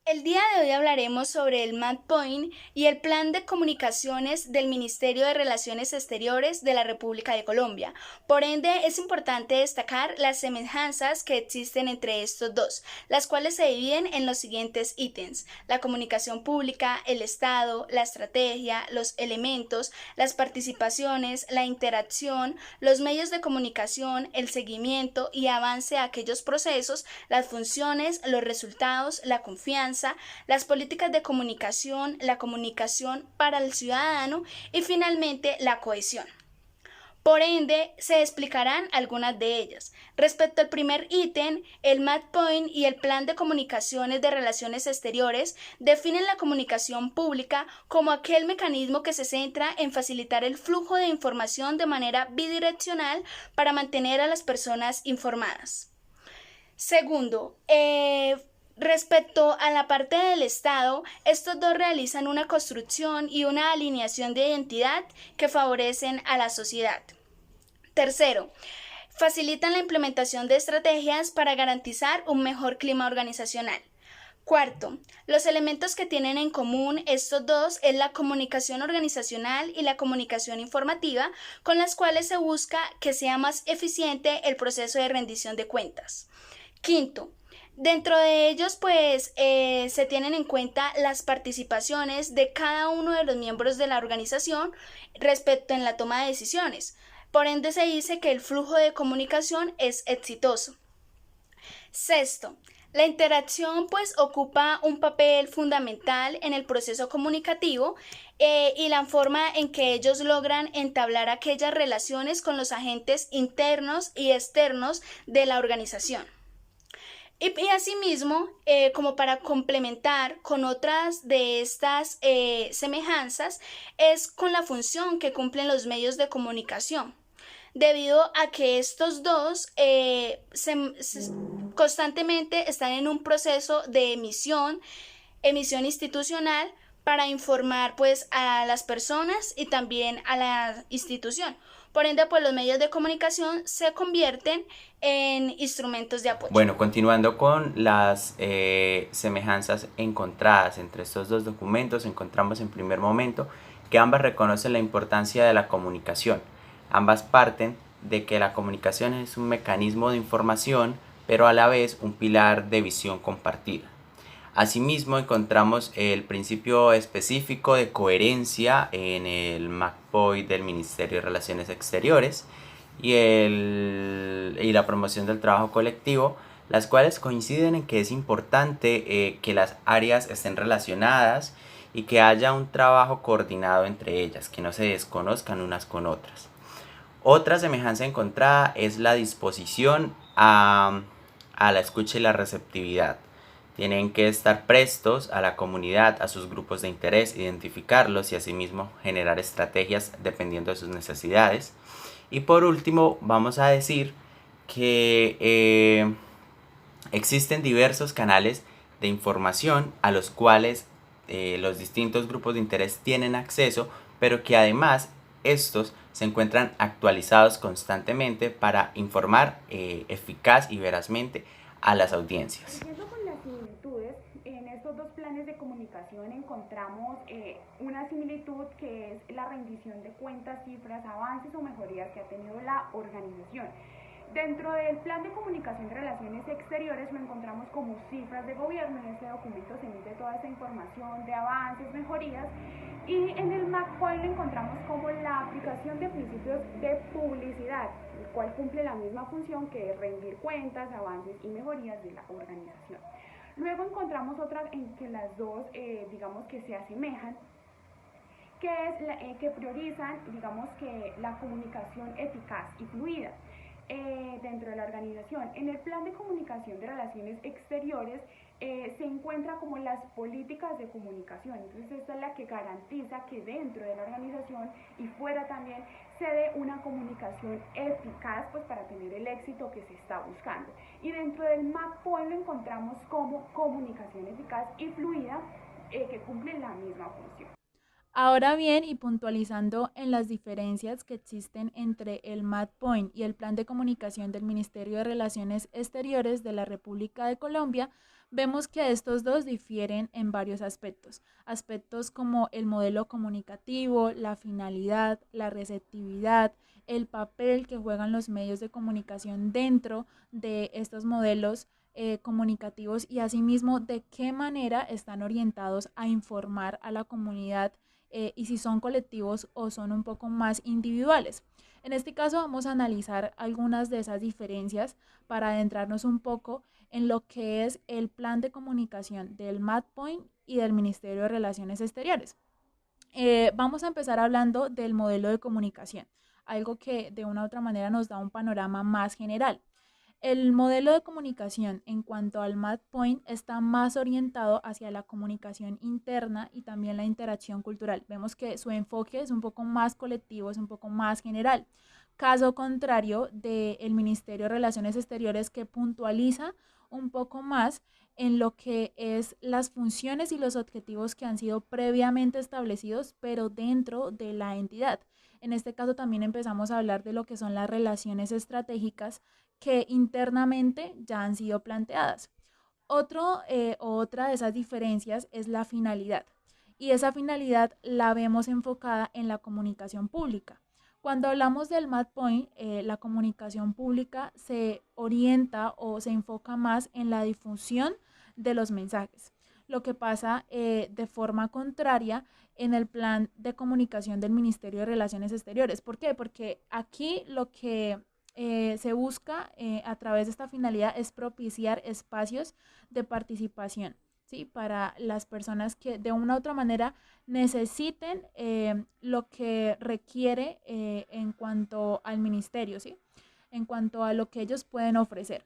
El día de hoy hablaremos sobre el MACPOINT y el Plan de Comunicaciones del Ministerio de Relaciones Exteriores de la República de Colombia. Por ende, es importante destacar las semejanzas que existen entre estos dos, las cuales se dividen en los siguientes ítems: la comunicación pública, el Estado, la estrategia, los elementos, las participaciones, la interacción, los medios de comunicación, el seguimiento y avance a aquellos procesos, las funciones, los resultados, la confianza, las políticas de comunicación, la comunicación para el ciudadano y finalmente la cohesión. Por ende, se explicarán algunas de ellas. Respecto al primer ítem, el MACPOINT y el Plan de Comunicaciones de Relaciones Exteriores definen la comunicación pública como aquel mecanismo que se centra en facilitar el flujo de información de manera bidireccional para mantener a las personas informadas. Segundo, respecto a la parte del Estado, estos dos realizan una construcción y una alineación de identidad que favorecen a la sociedad. Tercero, facilitan la implementación de estrategias para garantizar un mejor clima organizacional. Cuarto, los elementos que tienen en común estos dos es la comunicación organizacional y la comunicación informativa, con las cuales se busca que sea más eficiente el proceso de rendición de cuentas. Quinto, dentro de ellos se tienen en cuenta las participaciones de cada uno de los miembros de la organización respecto en la toma de decisiones. Por ende se dice que el flujo de comunicación es exitoso. Sexto, la interacción ocupa un papel fundamental en el proceso comunicativo y la forma en que ellos logran entablar aquellas relaciones con los agentes internos y externos de la organización. Y asimismo, como para complementar con otras de estas semejanzas, es con la función que cumplen los medios de comunicación, debido a que estos dos constantemente están en un proceso de emisión institucional para informar a las personas y también a la institución. Por ende, los medios de comunicación se convierten en instrumentos de apoyo. Bueno, continuando con las semejanzas encontradas entre estos dos documentos, encontramos en primer momento que ambas reconocen la importancia de la comunicación. Ambas parten de que la comunicación es un mecanismo de información, pero a la vez un pilar de visión compartida. Asimismo, encontramos el principio específico de coherencia en el MACPOI del Ministerio de Relaciones Exteriores y la promoción del trabajo colectivo, las cuales coinciden en que es importante que las áreas estén relacionadas y que haya un trabajo coordinado entre ellas, que no se desconozcan unas con otras. Otra semejanza encontrada es la disposición a la escucha y la receptividad. Tienen que estar prestos a la comunidad, a sus grupos de interés, identificarlos y asimismo generar estrategias dependiendo de sus necesidades. Y por último, vamos a decir que existen diversos canales de información a los cuales los distintos grupos de interés tienen acceso, pero que además estos se encuentran actualizados constantemente para informar eficaz y verazmente a las audiencias. Siguiendo con las similitudes, en estos dos planes de comunicación encontramos una similitud que es la rendición de cuentas, cifras, avances o mejorías que ha tenido la organización. Dentro del plan de comunicación de relaciones exteriores lo encontramos como cifras de gobierno. En este documento se emite toda esa información de avances, mejorías, y en el MACPOINT lo encontramos como la aplicación de principios de publicidad, el cual cumple la misma función que es rendir cuentas, avances y mejorías de la organización. Luego encontramos otras en que las dos digamos que se asemejan, que es que priorizan, digamos que la comunicación eficaz y fluida dentro de la organización. En el plan de comunicación de relaciones exteriores se encuentra como las políticas de comunicación. Entonces esta es la que garantiza que dentro de la organización y fuera también se dé una comunicación eficaz para tener el éxito que se está buscando. Y dentro del MACPOINT lo encontramos como comunicación eficaz y fluida que cumple la misma función. Ahora bien, y puntualizando en las diferencias que existen entre el MATPOINT y el Plan de Comunicación del Ministerio de Relaciones Exteriores de la República de Colombia, vemos que estos dos difieren en varios aspectos. Aspectos como el modelo comunicativo, la finalidad, la receptividad, el papel que juegan los medios de comunicación dentro de estos modelos comunicativos y asimismo de qué manera están orientados a informar a la comunidad y si son colectivos o son un poco más individuales. En este caso vamos a analizar algunas de esas diferencias para adentrarnos un poco en lo que es el plan de comunicación del MATPOINT y del Ministerio de Relaciones Exteriores. Vamos a empezar hablando del modelo de comunicación, algo que de una u otra manera nos da un panorama más general. El modelo de comunicación en cuanto al MATPOINT está más orientado hacia la comunicación interna y también la interacción cultural. Vemos que su enfoque es un poco más colectivo, es un poco más general. Caso contrario del Ministerio de Relaciones Exteriores que puntualiza un poco más en lo que es las funciones y los objetivos que han sido previamente establecidos, pero dentro de la entidad. En este caso también empezamos a hablar de lo que son las relaciones estratégicas que internamente ya han sido planteadas. Otra de esas diferencias es la finalidad. Y esa finalidad la vemos enfocada en la comunicación pública. Cuando hablamos del MATPOINT, la comunicación pública se orienta o se enfoca más en la difusión de los mensajes. Lo que pasa de forma contraria en el plan de comunicación del Ministerio de Relaciones Exteriores. ¿Por qué? Porque aquí lo que se busca a través de esta finalidad es propiciar espacios de participación, ¿sí? Para las personas que de una u otra manera necesiten lo que requiere en cuanto al ministerio, ¿sí? En cuanto a lo que ellos pueden ofrecer.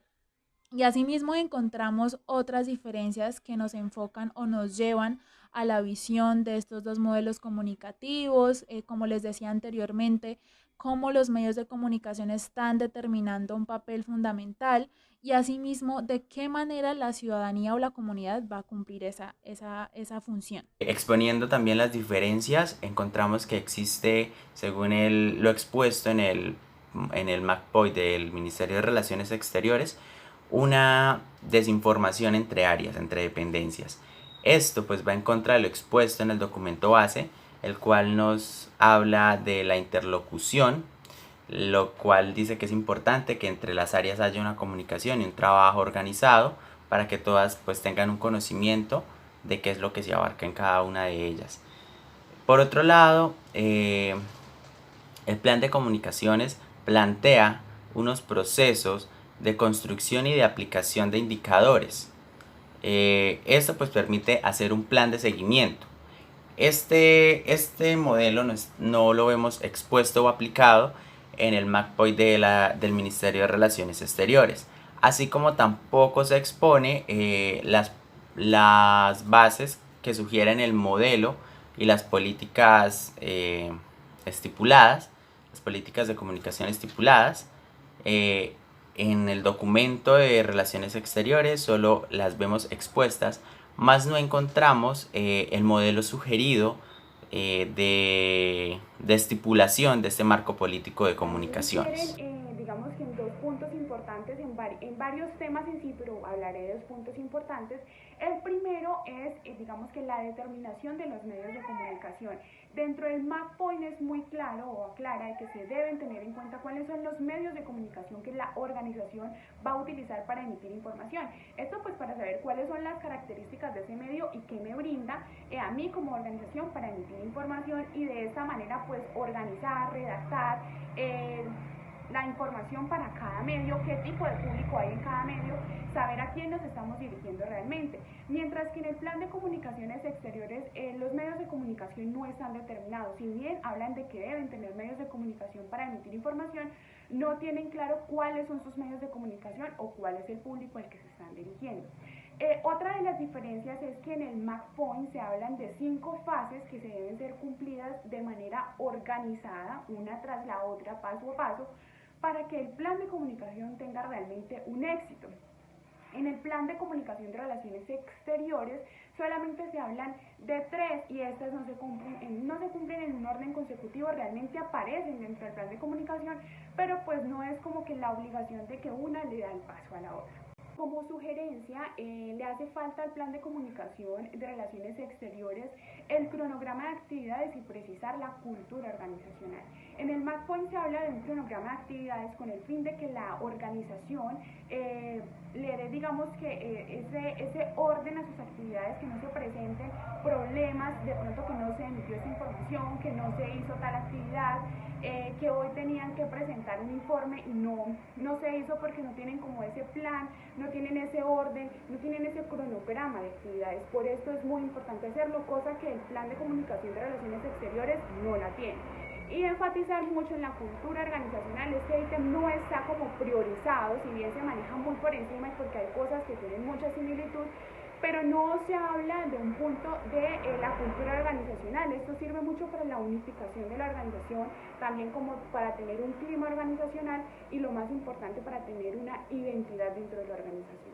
Y asimismo encontramos otras diferencias que nos enfocan o nos llevan a la visión de estos dos modelos comunicativos, como les decía anteriormente, cómo los medios de comunicación están determinando un papel fundamental y asimismo de qué manera la ciudadanía o la comunidad va a cumplir esa función. Exponiendo también las diferencias, encontramos que existe, según lo expuesto en el MACPOI del Ministerio de Relaciones Exteriores, una desinformación entre áreas, entre dependencias. Esto pues va en contra de lo expuesto en el documento base, el cual nos habla de la interlocución, lo cual dice que es importante que entre las áreas haya una comunicación y un trabajo organizado para que todas pues tengan un conocimiento de qué es lo que se abarca en cada una de ellas. Por otro lado, el plan de comunicaciones plantea unos procesos de construcción y de aplicación de indicadores. Esto pues permite hacer un plan de seguimiento. Este modelo no lo vemos expuesto o aplicado en el MACPOI del Ministerio de Relaciones Exteriores, así como tampoco se expone las bases que sugieren el modelo y las políticas estipuladas, las políticas de comunicación estipuladas. En el documento de Relaciones Exteriores solo las vemos expuestas, más no encontramos el modelo sugerido de estipulación de este marco político de comunicaciones. Digamos que en dos puntos importantes, en varios temas en sí, pero hablaré de dos puntos importantes. El primero es, digamos que la determinación de los medios de comunicación. Dentro del MACPOINT es muy claro o aclara que se deben tener en cuenta cuáles son los medios de comunicación que la organización va a utilizar para emitir información. Esto pues para saber cuáles son las características de ese medio y qué me brinda a mí como organización para emitir información y de esta manera pues organizar, redactar, la información para cada medio, qué tipo de público hay en cada medio, saber a quién nos estamos dirigiendo realmente. Mientras que en el plan de comunicaciones exteriores los medios de comunicación no están determinados. Si bien hablan de que deben tener medios de comunicación para emitir información, no tienen claro cuáles son sus medios de comunicación o cuál es el público al que se están dirigiendo. Otra de las diferencias es que en el MACPOINT se hablan de 5 fases que se deben ser cumplidas de manera organizada, una tras la otra, paso a paso, para que el plan de comunicación tenga realmente un éxito. En el plan de comunicación de relaciones exteriores solamente se hablan de 3 y estas no se cumplen en un orden consecutivo, realmente aparecen dentro del plan de comunicación, pero pues no es como que la obligación de que una le da el paso a la otra. Como sugerencia, le hace falta al plan de comunicación de relaciones exteriores el cronograma de actividades y precisar la cultura organizacional. En el MACPOINT se habla de un cronograma de actividades con el fin de que la organización le dé, digamos que ese orden a sus actividades, que no se presenten problemas, de pronto que no se emitió esa información, que no se hizo tal actividad, que hoy tenían que presentar un informe y no se hizo porque no tienen como ese plan, no tienen ese orden, no tienen ese cronograma de actividades. Por esto es muy importante hacerlo, cosa que el plan de comunicación de relaciones exteriores no la tiene. Y enfatizar mucho en la cultura organizacional. Este ítem no está como priorizado, si bien se maneja muy por encima y porque hay cosas que tienen mucha similitud, pero no se habla de un punto de la cultura organizacional. Esto sirve mucho para la unificación de la organización, también como para tener un clima organizacional y lo más importante, para tener una identidad dentro de la organización.